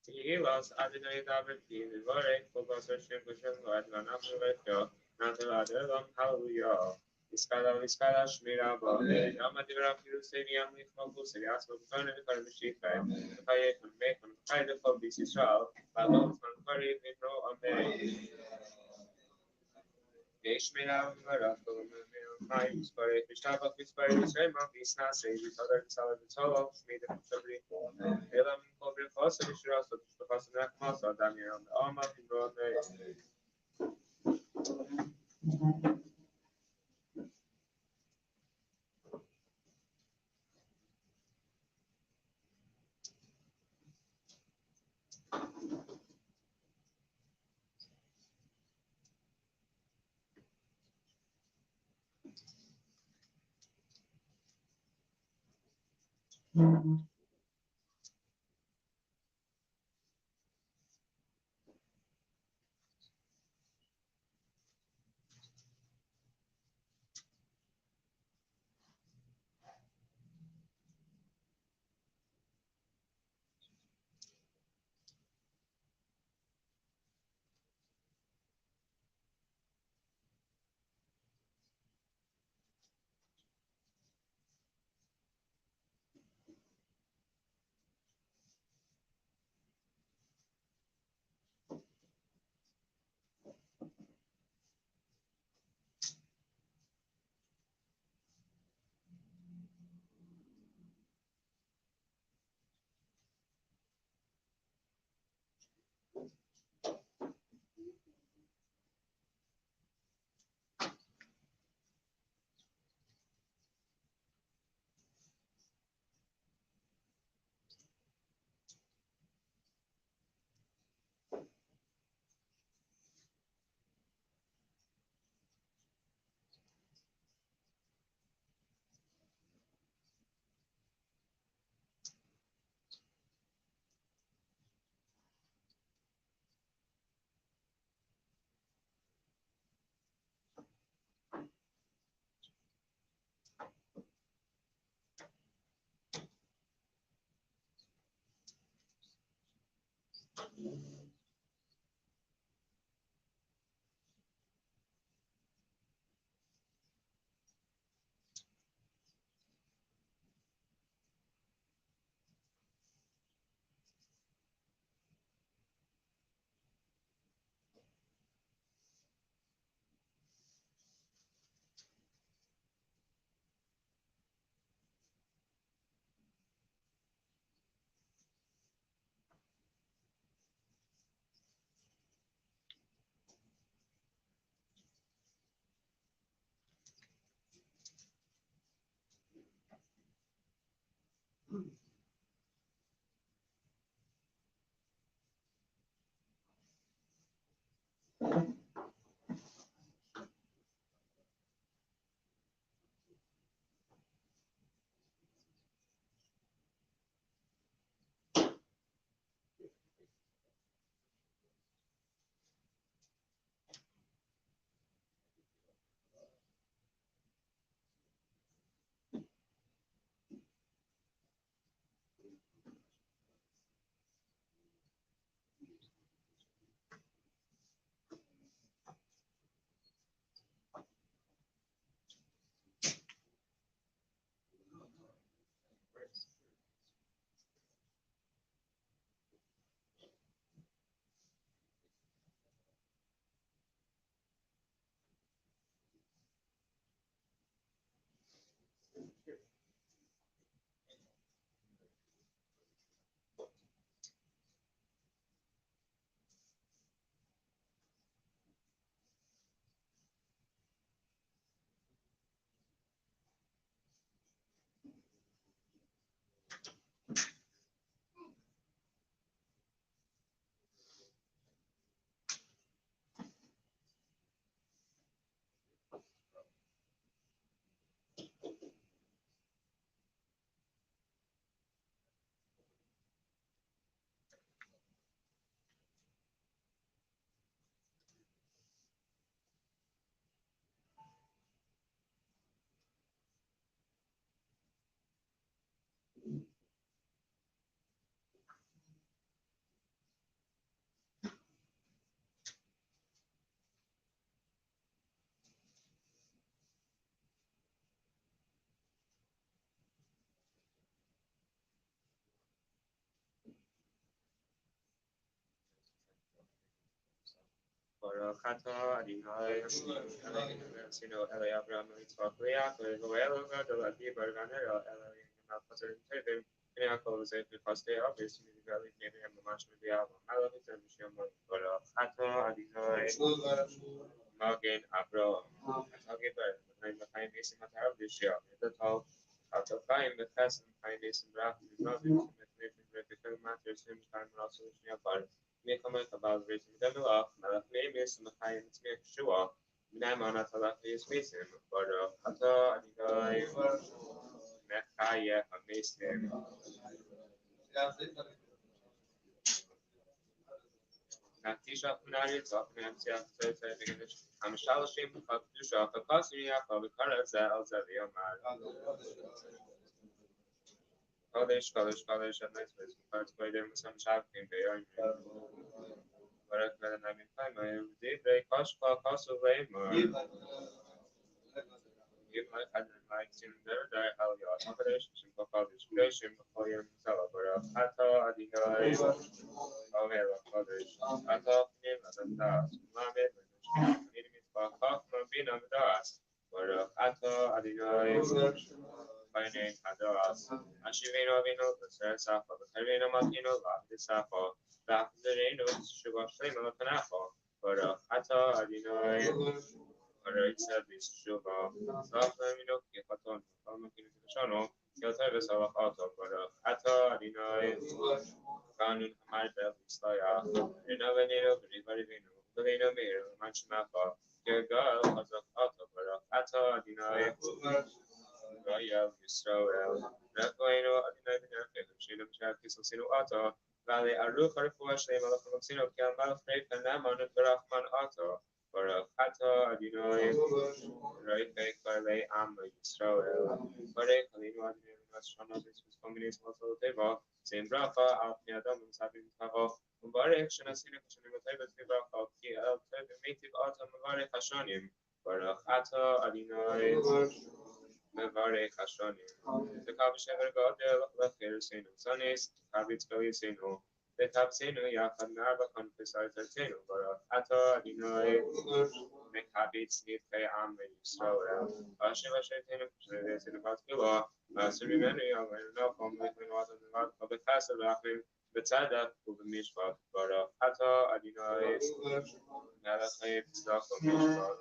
Tivas Adinaitabrati, Vore, Focus Shimpusham, Vatmanapurvetyo, Natavadevam, Hallelujah. Iskala Shmira Bode, Amadira Piruseniam, Focus, Yasmo, Tony, Karmishika, Kaye, and make them kind of this Israel, Babos, and Kari, Vipro, Ame, Deshmira, Mai, Spare, Vistava, Vispare, Sema, Visna, Say, with other solid solo, made them sabri, Elam, Cobra, Fossa, Vishra, so the Fossa, Masa, Damian, Alma, Vibro, Baruch atah Adonai Eloheinu Eloi Avraham Yitzchak Yaakov Elo Gadol Adi Barganero Eloi Malchazor Tevim Yaakov Zefi Kostei Avis Migali Nevim Mamash Midiav Malach Yitzchak Mishiyamon Baruch atah Adonai Magen Avraham Atah Geber Machayim Besim Atah Bishiyam Yedatol Atah Chaim Bechesem Chaim Besim Rach Mizrazim Shemethmefim Rebekel Mater Sim Chaim Rasul Shniyapar Milchama Kabal Rizim Demilach Malach Memis Machayim Tzmich Shua Minayman Atalach Yismisim Baruch atah Adonai Mechaya HaMesim Natisha Punari Tzachman Tzach Tzach Beginish Hamshalashim Chakdusha Chakasri Yaakov Karaz Al Zaviyamar Kodesh Kodesh Kodesh Adonai Tzvah Tzvah Tzvah Musam Shavkim Be'yom Baruch Adonai Mechayim Divrei Kashpa Kasu Leimar Yimai Adonai Tzim Derdai Al Yad HaKadosh Shem Kodesh Kodesh Koyim Zala Baruch atah Adonai Omer Kodesh atah Pnim Adantas Lamed Minim Mitzvah Chachma Bina V'das Baruch atah Adonai B'nei Hadas Ashivenu Avinu B'Ser Safa B'Karvenu Makinu L'Avdi Safa B'Achzerenu Shuvah Shlema L'Kanacha Baruch atah Adonai Baruch Shuvah Safa Minu Kichaton Makinu Kishano Yotar V'Salach Ato Baruch atah Adonai Kanun Hamar Bel Yislayach Renovenenu V'Rivarivenu V'Lenu Meir Manshmacha Gergal Hazak Ato Baruch atah Adonai Royal Yisrael Rechoinu Adonai B'Nerfech Shinam Shad Kisosinu Ato Vale Aruch Arifua Shlem Alachim Sinu Kial Malach Reif Naman V'Rachman Ato Baruch atah Adonai Reifei Karlei Am Yisrael Barei Chalinu Adonai Shana B'Svus Kominis Mosol Teva Zim Bracha Al Pnei Adam M'Sabim Tacho Ubarech Shanasinu Kashanim Atayvet V'Bracha Ki El Tevim Meitiv Ato M'Varech Hashanim Baruch atah Adonai M'Varech Hashanim Tekav Shever Gadel L'Cher Seinu Zanis Tekavitz Gali Seinu Tekav Seinu Yachad Narva Konfesar Tertenu Baruch atah Adonai Mekabitz Nitchei Am Yisrael Hashem Hashem Tenu Seinu Bat Kilo Asher Mimenu Yavenu Nachom Lechenu Adam Nevad B'Chesed Rachim B'Tzedek U'B'Mishpat Baruch atah Adonai Melech Tzedek U'Mishpat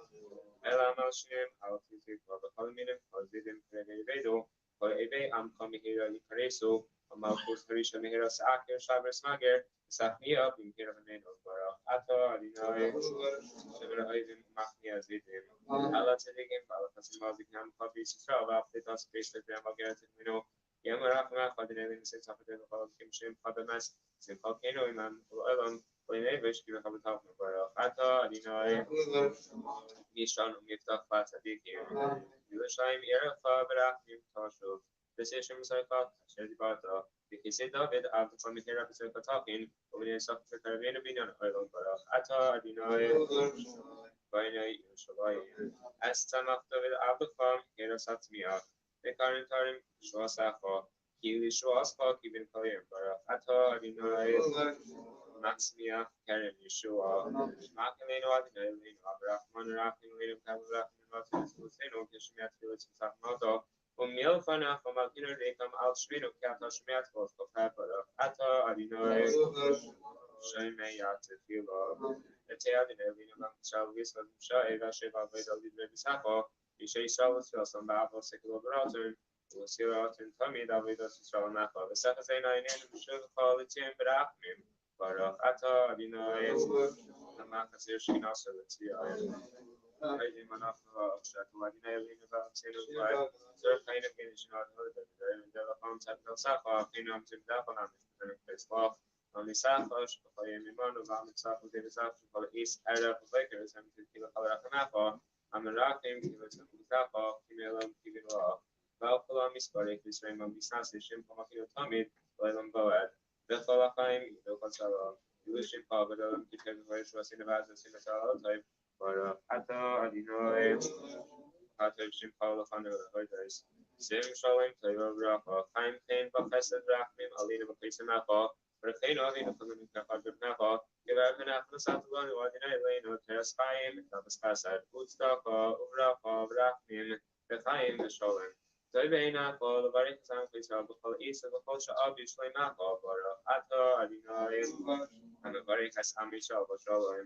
Ela Malshim Al Tizik V'B'Chol Minim Kol Zidim K'Rei Vedo Kol Evei Am Kol Mihira Yikaresu Malchus Harisha Mihira Sa'akir Shaber Smager Sachmiya B'Mihira V'Nenu Baruch atah Adonai Shever Ha'ivim Machnia Zidim Ala Tzedikim B'Ala Chasim Malziknam Kol B'Yisrael V'Aptitas B'Yisrael V'Amageret Minu Yamar Rachmach Adonai Nisei Tzafadeh V'Chol Kim Shem Chabemes Sim Kol Keno Iman Kol Elam Kol Nevesh Kiva Chabatavnu Baruch atah Adonai Mishkan Miftach Tzadikim Yerushalayim Yerecha B'Rachmim Tashuv B'Seshem Sarkat Asher Dibata B'Kisei David Avdachol Mihira B'Ser Katakin U'B'nei Sach V'Karvenu Binyan Olam Baruch atah Adonai B'nei Yerushalayim Es Tzamach David Avdachol Mihira Satmiach B'Karin Tarim Shua Sacha Ki Lishua Ascha Ki Bin Kalim Baruch atah Adonai Maximia Karen Yeshua Makaleno Adonai Leno Abrahman Rachim Leno Kavrachim Vatim Sulseno Kishmiat Filis Sachmoto Milfana from Alkino Rekam Al Shmino Kata Shmiat Vosko Pepper atah Adonai Shemei Yatzefilo Ete Adonai Leno Mamshal Visla Msha Eva Sheva Veda Lidre Bisacho Ishe Shalos Filsam Babo Sekelo Braton Usira Atin Tamid Avida Sisral Nacha Vesachazena Inen Mshuv Kvalitim Brachmim Baruch atah Adonai Hamakasir Shinasa L'Tziyah Haydim Anachnu Shatu Adonai Elinu V'Amsenu V'Ay Zer Kainam Genishinat Hoda V'Darim Delacham Tzadkel Sacha Kinam Tzimdachonam Mishpanim Peslach Amisach Shpachayim Imanu V'Amitzach V'Devisach Shpachal Is Arab V'Vekir Zem Tzidkila Chalarachanacha Amirachim Kivatzim V'Zacha Kimelam Kivinlah V'Alkolam Misparik V'Sreimam V'Snasi Shim Pamakinu Tamid V'Elam Boed V'Chol HaChaim V'Chol Salam Yilushim Pa V'Elam Kitchev V'Yeshua Sinavaz V'Sinasal Otayv Baruch atah Adonai Atah Shim Pa L'Chanu L'Hoydes Sim Shalom Toiva V'Racha Chaim Kain V'Chesed Rachmim Alina V'Chesed Nacha V'Recheinu Avinu Chalim Kachad V'Nacha Development Atmasatuan, ordinary lane of Terraspayim, Tapaskasad, Woodstock, Uraha, Brachnim, Bechaim, the Sholem. Zoibena, for the very example, for the east of the culture, obviously not for Ato, Adino, and the very Kasami Shop of Sholem.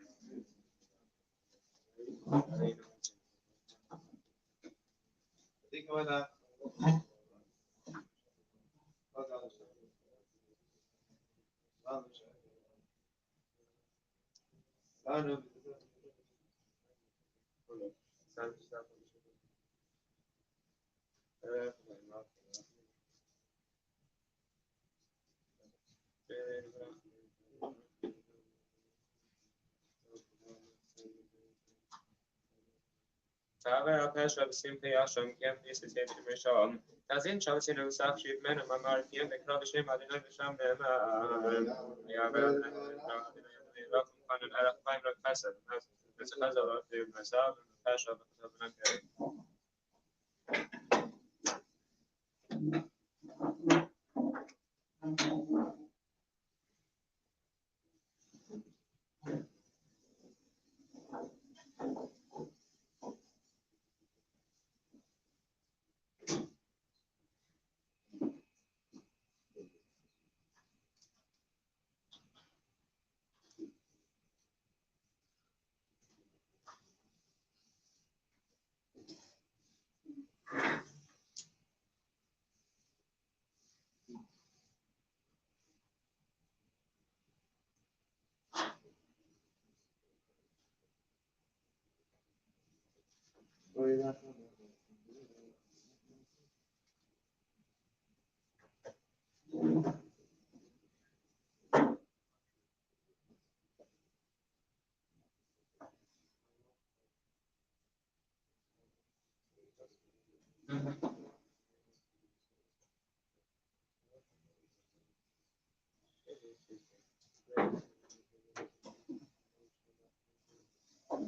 Tava Pasha simply Asham Kem is the Misham. Tazin Chalsin of Sakshi men of Mamar Kiem, the Kravishim, Adina Visham, There's a puzzle of myself and the Pasha of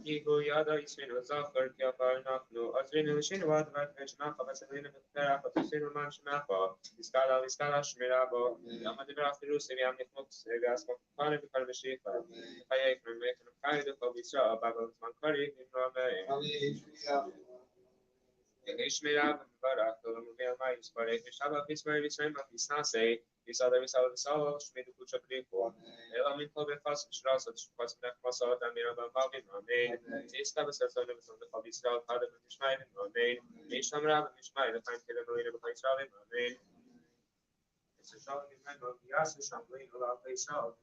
Igu yada isminu zafar kafar nafnu azrinu shinwad vatmechmacha vaselina v'tera fatusinu man shmacha iskala shmirabo yamadibra firusi v'yam nichmok segas mokane v'kar v'shifa chayek memekanu kaidu chavisa babel zmankari v'imrame Ishmirab Barak, the Mobile Mice, but if you shall have this very same of his Nase, this other Salo, Schmid Kucha Brico, Elamin Kobe Fast Shras, was Massa, and Mirabal Bavin, Remain, this Tabas on the Hobbiescal, Padam and Mishmaid, Remain, Mishamrab and Mishmaid, the time killer Marina of Israel, Remain. It's a shot in the of the Yasu Shambling, a lot of place out.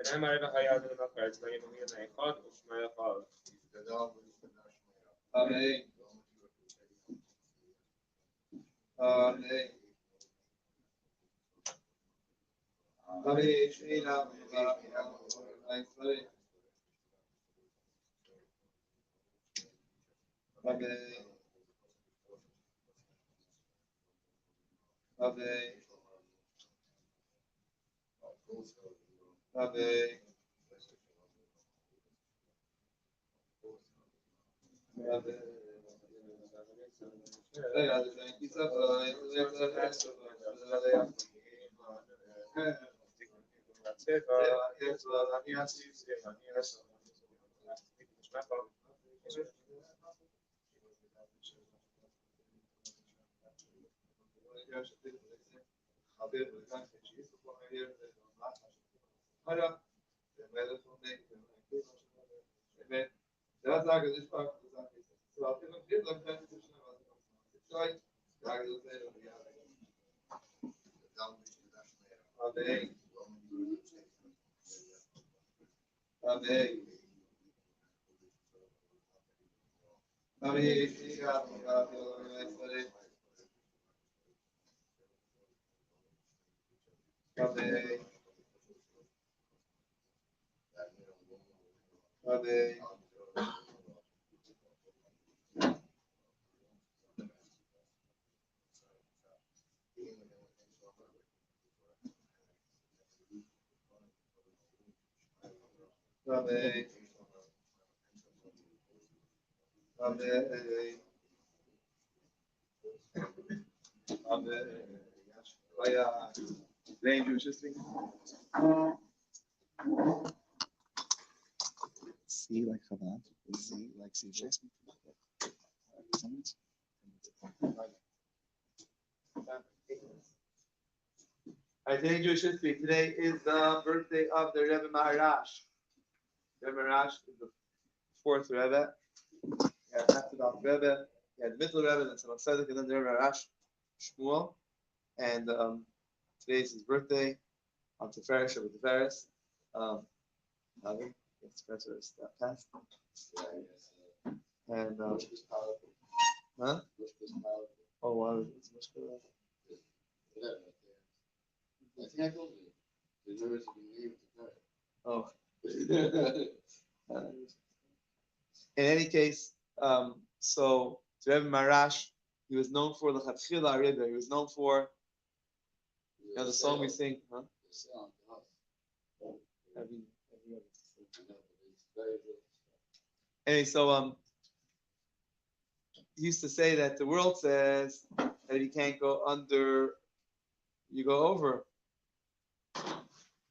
Mincha Maariv hayad in the cards, like in the Echad, Ushmaya Chal. Amen. Amen. Amen. Shri Ram. Amen. Amen. Amen. Amen. Amen. Amen. Amen. Amen. Name Jewish history. C like Chabad, Z like CJ. Today Jewish history. Today is the birthday of the Rebbe Maharash. Rebbe Maharash is the fourth Rebbe. He had Methodist Rebbe. He had Middle Rebbe, then Tzemach Tzedek, and then the Rebbe Maharash Shmuel. And today is his birthday. On Tiferes of Tiferes. Yes, Tiferes that passed. And huh? Oh wow, it's much better. I think I told you. The nervous of being Oh. In any case, so Rebbe Marash, he was known for the Chatchila Rebbe. He was known for, you know, the song we sing, huh? Anyway, so he used to say that the world says that if you can't go under, you go over.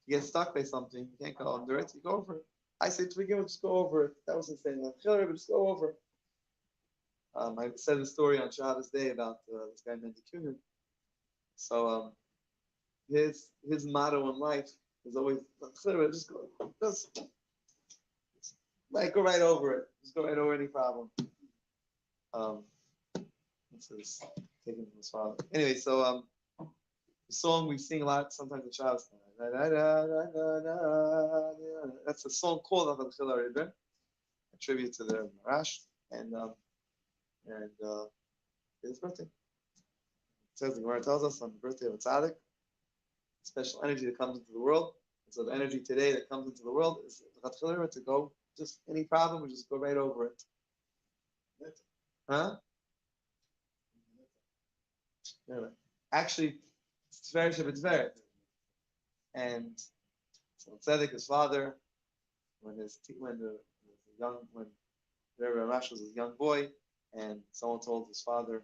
You get stuck by something, you can't go under it, you go over it. I say to begin with, just go over it. That wasn't saying that. But just go over it. I said a story on Shabbos Day about this guy Mendikunin. So his motto in life is always just go, just like go right over it. Just go right over any problem. This is taken from his father. Anyway, so the song we sing a lot sometimes at Shabbos. That's a song called Avachila Rebbe, a tribute to the Marash, and his birthday. It says the Gemara tells us on the birthday of a tzaddik, special energy that comes into the world. And so the energy today that comes into the world is Avachila Rebbe to go just any problem, we just go right over it. Huh? Anyway, actually, it's very Shabbat. And so Tzedek, his father, when the Rebbe Ramash was a young boy, and someone told his father,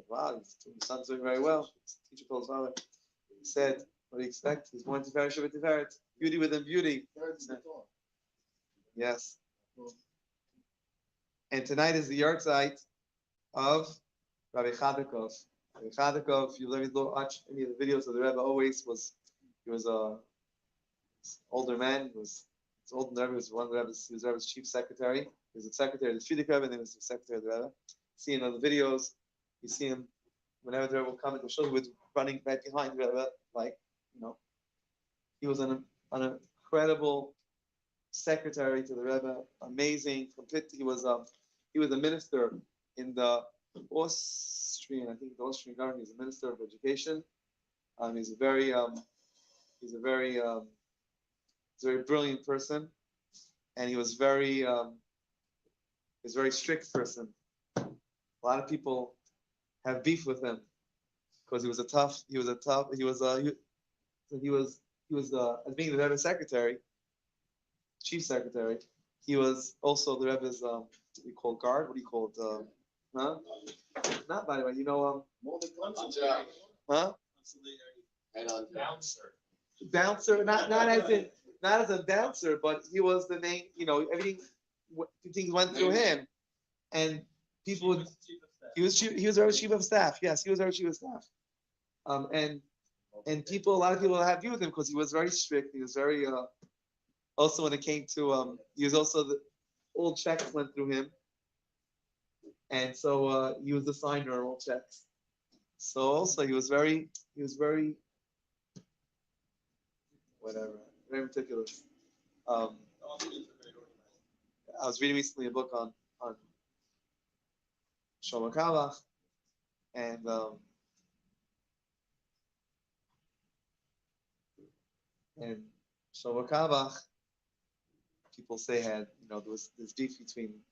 "Wow, his son's doing very well." His teacher told his father, he said, "What do you expect? He's born to Tiferet, beauty within beauty." Yes. And tonight is the yahrzeit of Rabbi Chadakov. Rabbi Chadakov, if you let me watch any of the videos of the Rebbe, he was a older man. He was old Rebbe. He was one of the Rebbe's. He was Rebbe's chief secretary. He was the secretary of the Frierdiker Rebbe, and then he was the secretary of the Rebbe. See him on the videos. You see him whenever the Rebbe will come into the show, he was running right behind the Rebbe, like he was an incredible secretary to the Rebbe. Amazing, complete. He was a minister in the Austrian government. He's a minister of education. He's a very brilliant person, and he was very strict person. A lot of people have beef with him because he was as being the Rebbe's secretary, chief secretary. He was also the Rebbe's what do you call guard? What do you call it? Huh? Not by the way, huh? Bouncer, not as a bouncer, but he was the main. Everything things went through him, and people would. He was our chief of staff. Yes, he was our chief of staff. And a lot of people had view with him because he was very strict. He was very also when it came to he was also all checks went through him, and so he was the signer of all checks. So also he was very whatever, very meticulous. I was reading recently a book on Shlomo Kavach, and Shlomo Kavach, people say had there was this beef between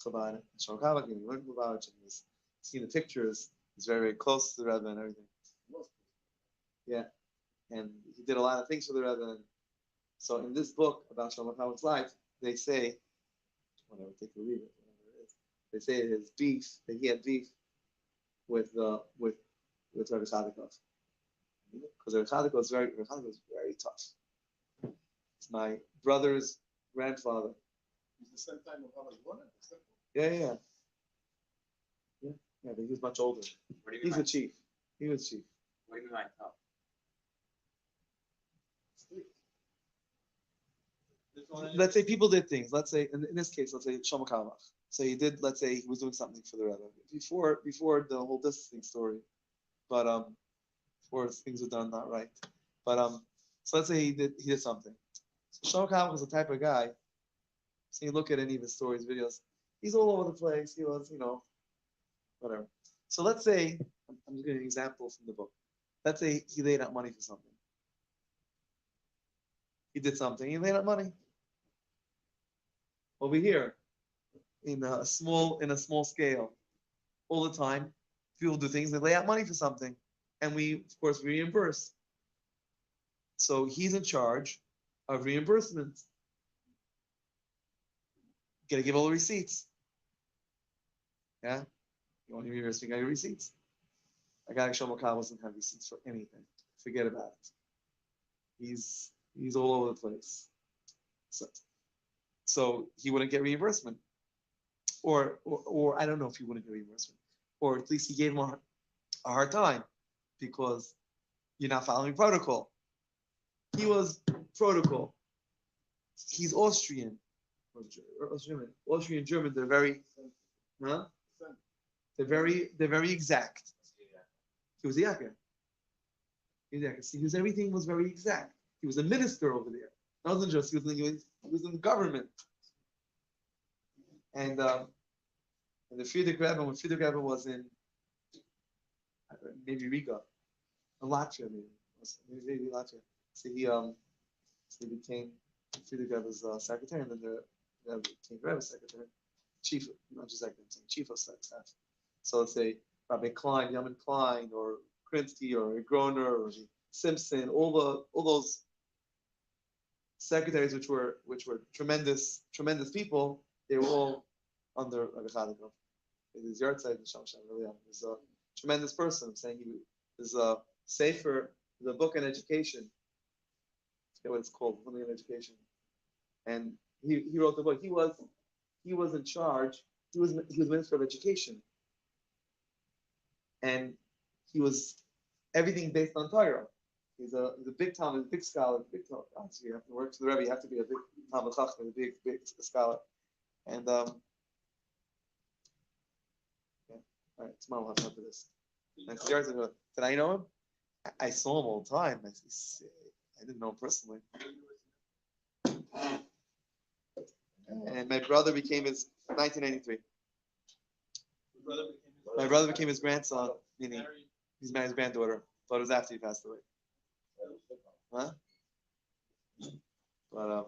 Chabad and Shlomo Kavach, and he learned Lubavitch, and he's seen the pictures. He's very, very close to the Rebbe and everything. Yeah, and he did a lot of things for the Rebbe. And So in this book about Shlomo Hamel's life, they say, whatever, take or leave it, whatever it is, they say his beef, that he had beef with Rabbi Chadikov. Because Rabbi Chadikov was very tough. It's my brother's grandfather. It's the same time of Hama's born. Yeah, but he was much older. What do you mean He's by, a chief. He was chief. what do you mean by tough? Let's say people did things. Let's say, in this case, let's say Shlomo Kalmach. So he did. Let's say he was doing something for the Rebbe before the whole distancing story, but before things were done not right. But so let's say he did something. So Shlomo Kalmach was the type of guy. So you look at any of his stories, videos. He's all over the place. He was, whatever. So let's say I'm just giving an example from the book. Let's say he laid out money for something. He did something. He laid out money. Over here, in a small scale, all the time, people do things. They lay out money for something, and we, of course, reimburse. So he's in charge of reimbursement. Got to give all the receipts. Yeah, you want to reimburse? You got your receipts. A guy like Shlomo Kal doesn't have receipts for anything. Forget about it. He's all over the place. So he wouldn't get reimbursement, or I don't know if he wouldn't get reimbursement, or at least he gave him a hard time because you're not following protocol. He was protocol. He's Austrian, Austrian German. They're very, huh? They're very exact. He was the Yaakov. See, everything was very exact. He was a minister over there. It wasn't just he was in the government. And the Frierdiker Rebbe, when Frierdiker Rebbe was in maybe Riga, in Latvia, maybe Latvia. So he became Frierdiker Rebbe's secretary, and then the Rebbe became Rebbe's secretary, chief, not just secretary, chief of staff. So let's say Rabbi Klein, Yamin Klein, or Krinsky, or Groner, or Simpson, all those secretaries, which were tremendous people, they were all under Rabbi Chadikov. His yard side in Sham really was a tremendous person. I'm saying he was a safer, the book on education. I forget what it's called, something on education. And he wrote the book. He was in charge. He was minister of education, and he was everything based on Torah. He's a big Talmud, big scholar, big Talmud. So you have to work for the Rebbe. You have to be a big Talmud Chacham, a big scholar. And yeah. All right, tomorrow we'll have time for this. Next year, did I know him? I saw him all the time. I didn't know him personally. And my brother became his 1993. My brother became his grandson, meaning he's married his granddaughter, but it was after he passed away. Huh? But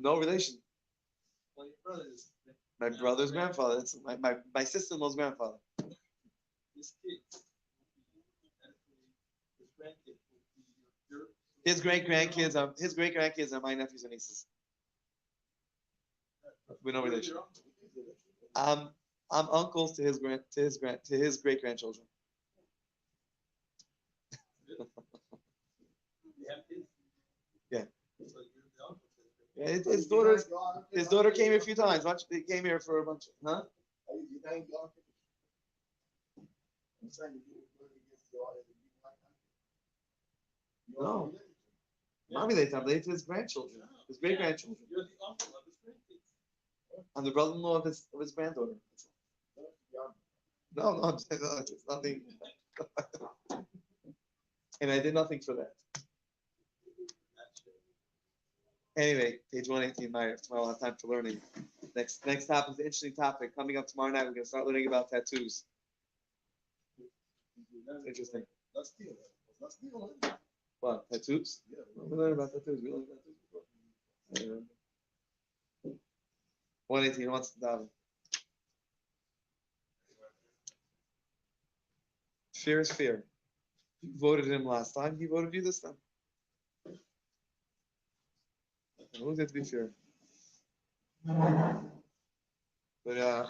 no relation. My brother's grandfather. That's my sister-in-law's grandfather. His great grandkids are my nephews and nieces. We're no relation. I'm uncles to his great grandchildren. Yeah. Yeah, his daughter came here a few times. They came here for a bunch. Huh? No. Mommy, they to his grandchildren, his great grandchildren. I'm the brother-in-law of his granddaughter. No, I'm saying no, it's nothing. And I did nothing for that. Anyway, page 118, Maariv. Tomorrow we'll have time for learning. Next topic is an interesting topic. Coming up tomorrow night, we're going to start learning about tattoos. Interesting. What, tattoos? Yeah. We learned about tattoos. We learned about tattoos before. 118, wants to daven. Fear is fear. You voted him last time. He voted you this time. Who's it this year? But yeah.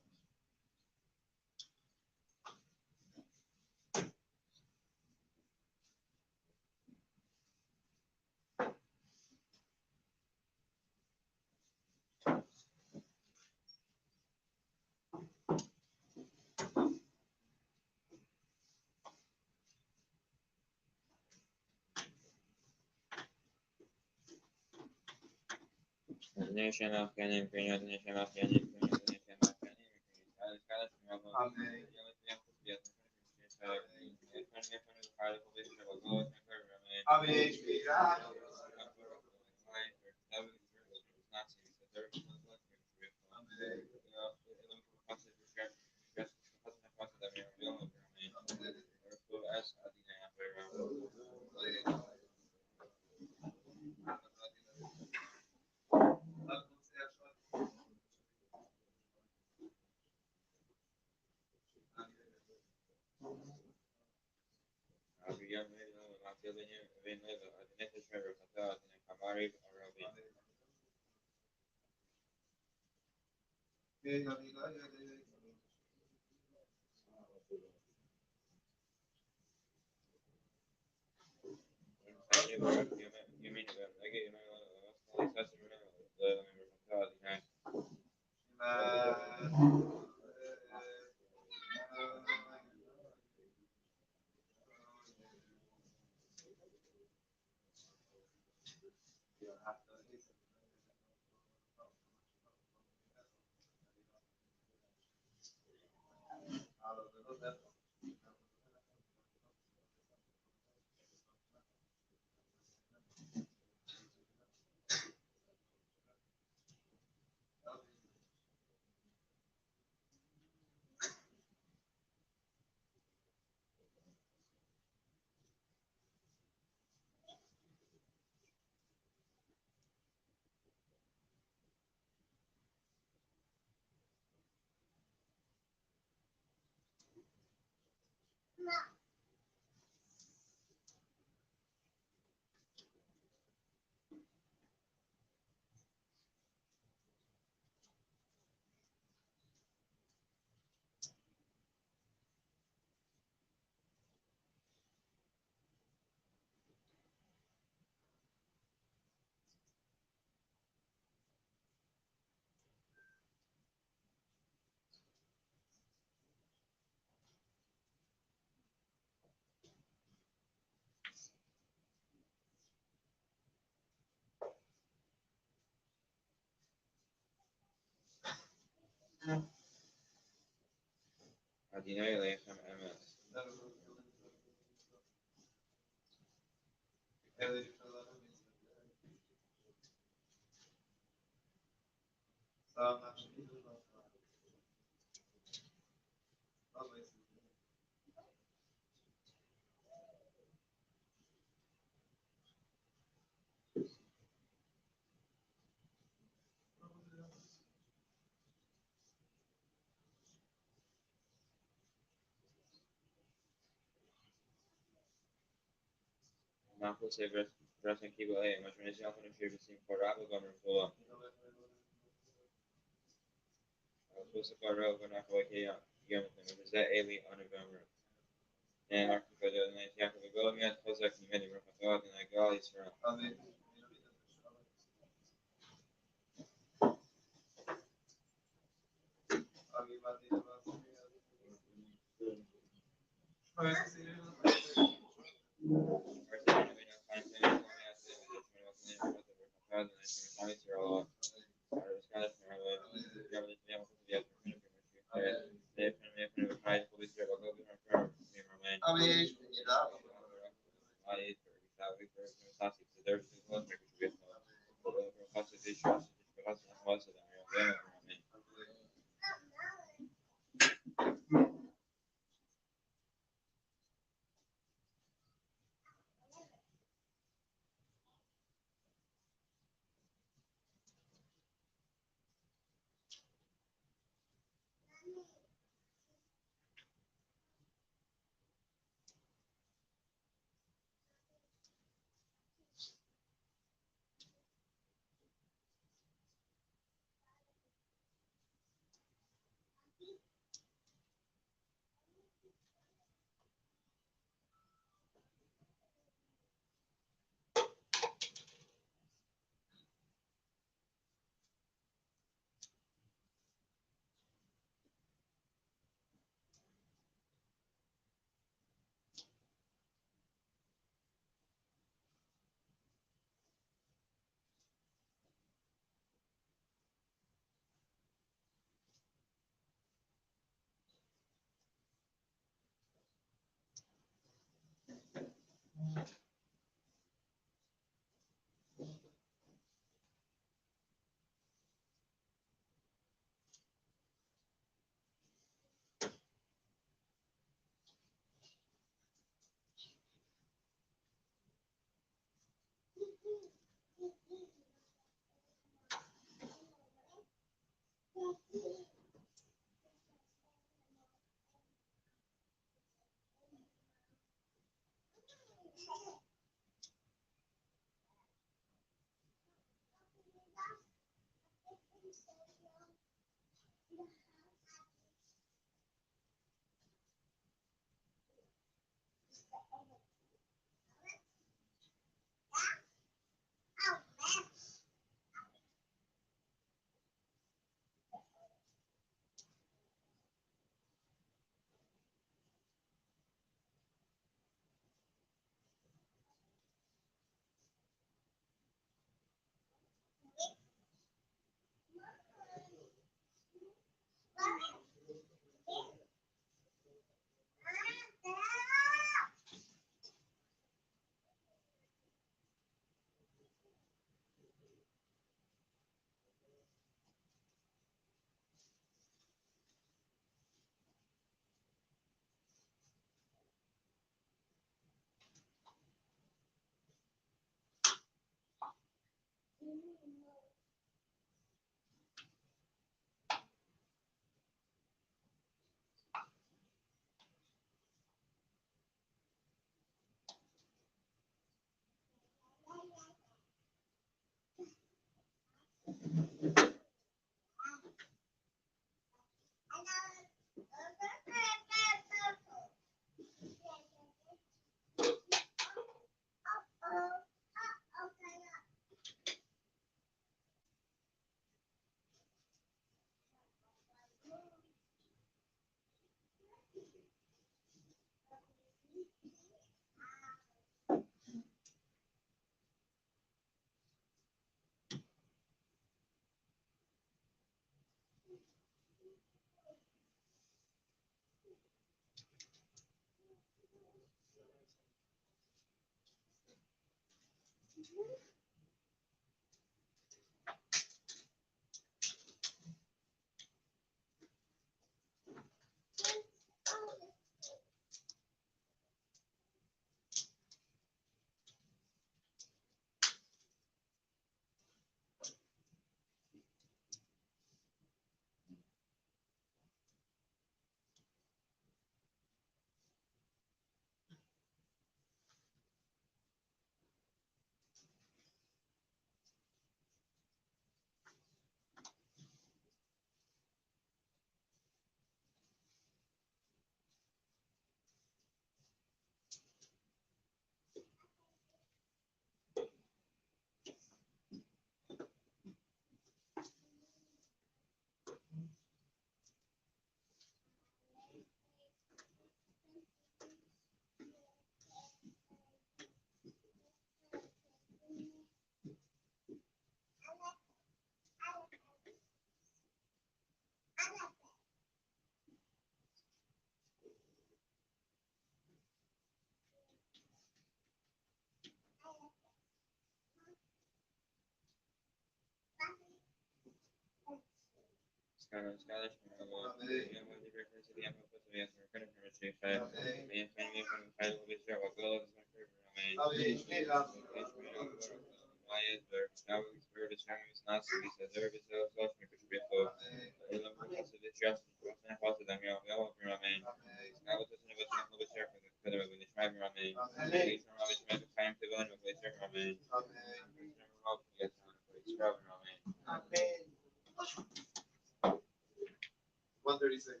136.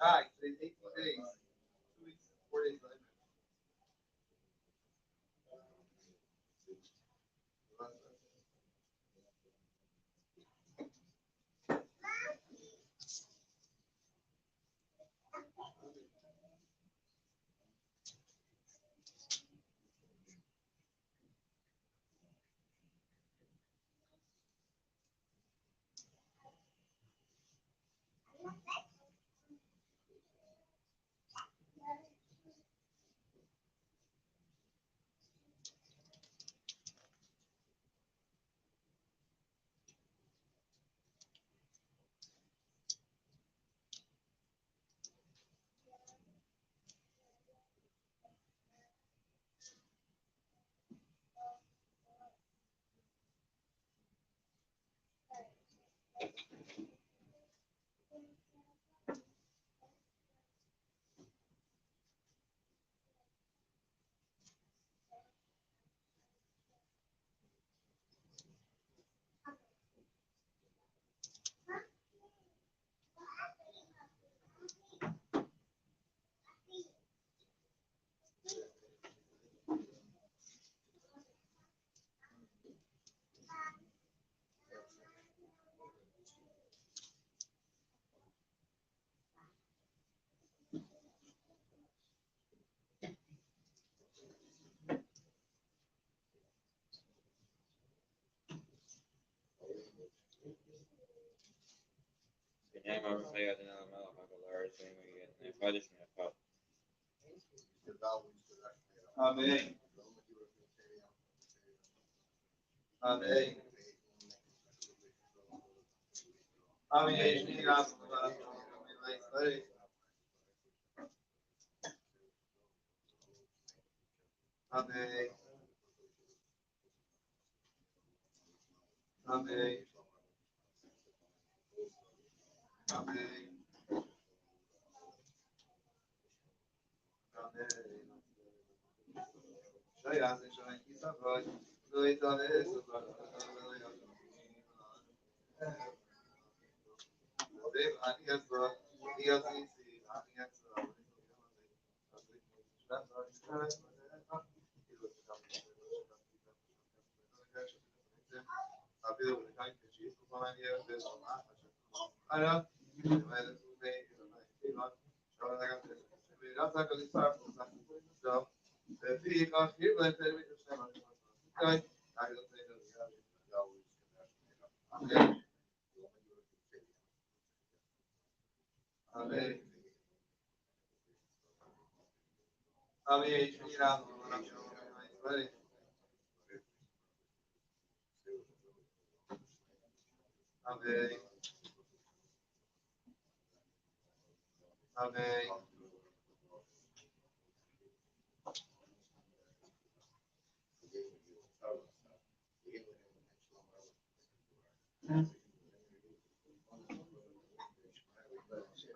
Hi, today's 18 days. 2 weeks, 4 days. Amen. Amen. Amen. Amen. Amen. Amen. Amen. Amen. Amen.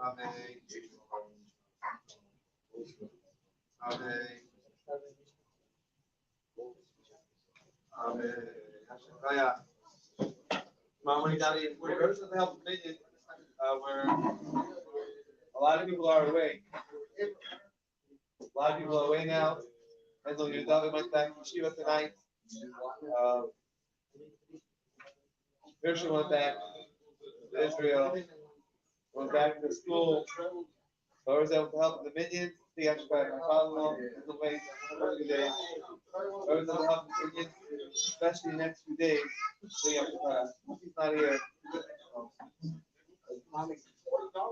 Amen. Amen. Amen. Hallelujah. Mom, when you got in, we're going to the help communion, where a lot of people are away. A lot of people are away now. And so your daughter went back to Shiva tonight. Hirsha went back to Israel, went back to school. Whoever's able to help the minions, big extra credit. My father-in-law is away for a few days. Whoever's able to help the minions, especially the next few days, big extra credit. He's not here.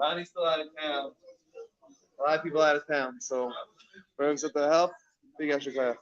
Ronnie's still out of town. A lot of people out of town, so whoever's able to help, big extra credit.